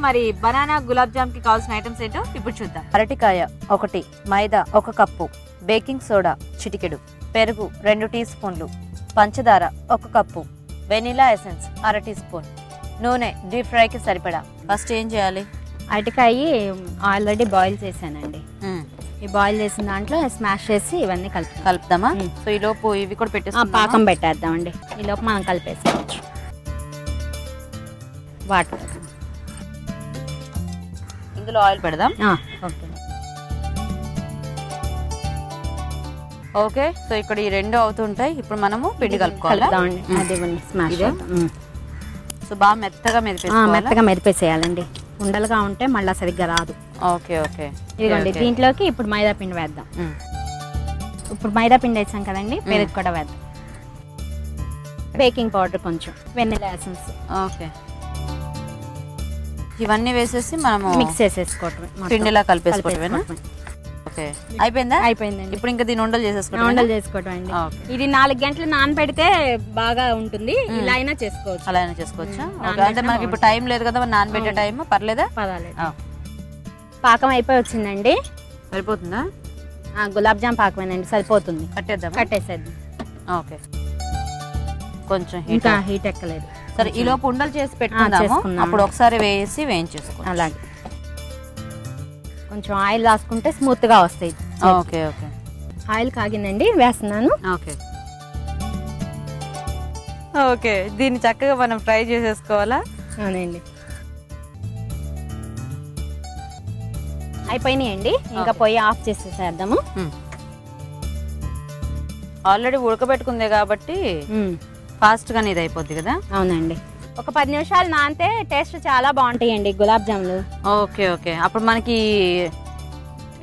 మరి బనానా గులాబ్ జామ్ కి కావాల్సిన ఐటమ్స్ ఏంటో ఇప్పుడు చూద్దాం. అరటికాయ 1, మైదా 1 కప్పు, బేకింగ్ సోడా చిటికెడు, పెరుగు 2 టీ స్పూన్లు, పంచదార 1 cup, vanilla essence 1/2 tea spoon, నూనె డీప్ ఫ్రైకి సరిపడా. ఫస్ట్ ఏం చేయాలి? అరటికాయ ఆల్రెడీ బాయిల్ చేశానండి. ఈ బాయిల్ చేసిన దాంట్లో స్మాష్ చేసి ఇవన్నీ కలుపుదామా? సో ఈ లోపు ఇవి కూడా పెట్టేసి పాకం పెట్టేద్దామండి. ఈ లోపు మనం కలిపేసుకోవచ్చు. వాటర్ ఇందులో ఆయిల్ పెడదాం. Okay okay. సో ఇక్కడ ఈ 2 అవుతుంటాయి. ఇప్పుడు మనము పిండి కలుపుకోవాలి. అది స్మాష్. సో బాగా మెత్తగా మెరిపేసేయాలండి. ఉండలుగా ఉంటే మళ్ళీ సరిగ్గా రాదు. Okay okay. ఇదిగోండి దీంట్లోకి ఇప్పుడు మైదా పిండి వేద్దాం. ఇప్పుడు మైదా పిండి వేసాం కదండి, పెరుగు కూడా వేద్దాం. బేకింగ్ పౌడర్ కొంచెం, వెనిలా ఎసెన్స్. ఓకే. ఇవన్నీ వేసేసి మనము మిక్స్ చేసేసుకోవటం, పిండిలా కలిపేసుకోవటమేనా? ఓకే అయిపోయిందా? అయిపోయిందండి. ఇప్పుడు ఇంకా దీని ఉండలు చేసేసుకోవటం. ఉండలు చేసుకోవటం అండి. ఇది 4 గంటలు నానబెడితే బాగా ఉంటుంది. ఇలా అయినా చేసుకోవచ్చు. అలా అయినా చేసుకోవచ్చా? అంటే మనకి ఇప్పుడు టైం లేదు కదా నానబెట్టే టైం. పర్లేదా? పర్వాలేదు. పాకం అయిపోయి వచ్చిందండి. సరిపోతుందా? గులాబ్ జామ్ పాకమేనండి, సరిపోతుంది. కట్టేసేద్దాం. ఓకే. కొంచెం ఇంకా హీట్ ఎక్కలేదు. సరే ఈ లోపు ఉండలు చేసి పెట్టుకుందాము. అప్పుడు ఒకసారి వేసి వేయించేసుకో. అలాగే కొంచెం ఆయిల్ రాసుకుంటే స్మూత్ గా వస్తాయి. Okay okay. ఆయిల్ కాగిందండి, వేస్తున్నాను. Okay okay. దీన్ని చక్కగా మనం ఫ్రై చేసేసుకోవాలా? అవునండి. అయిపోయినాయండి. ఇంకా పొయ్యి ఆఫ్ చేసేసేద్దాము. ఆల్రెడీ ఉడకబెట్టుకుందే కాబట్టి ఫాస్ట్ గానే ఇది అయిపోద్ది కదా? అవునండి. ఒక 10 నిమిషాలు నానితే టేస్ట్ చాలా బాగుంటాయండి గులాబ్ జాములు. Okay okay. అప్పుడు మనకి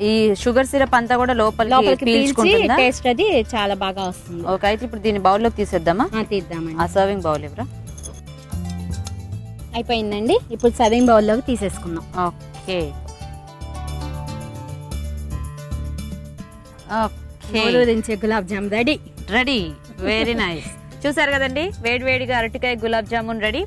ఈ షుగర్ సిరప్ అంతా కూడా లోపలికి పీల్చుకుంటుందా? టేస్ట్ అది చాలా బాగా వస్తుంది. ఓకే. అయితే ఇప్పుడు దీన్ని బౌల్లోకి తీసేద్దామా? తీద్దామండి. ఆ సర్వింగ్ బౌల్ ఇవ్వరా? అయిపోయిందండి. ఇప్పుడు సర్వింగ్ బౌల్లోకి తీసేసుకుందాం. Okay okay. Gulab jam ready. Very nice. చూసారు కదండి, వేడివేడిగా అరటికాయ గులాబ్ జామున్ రెడీ.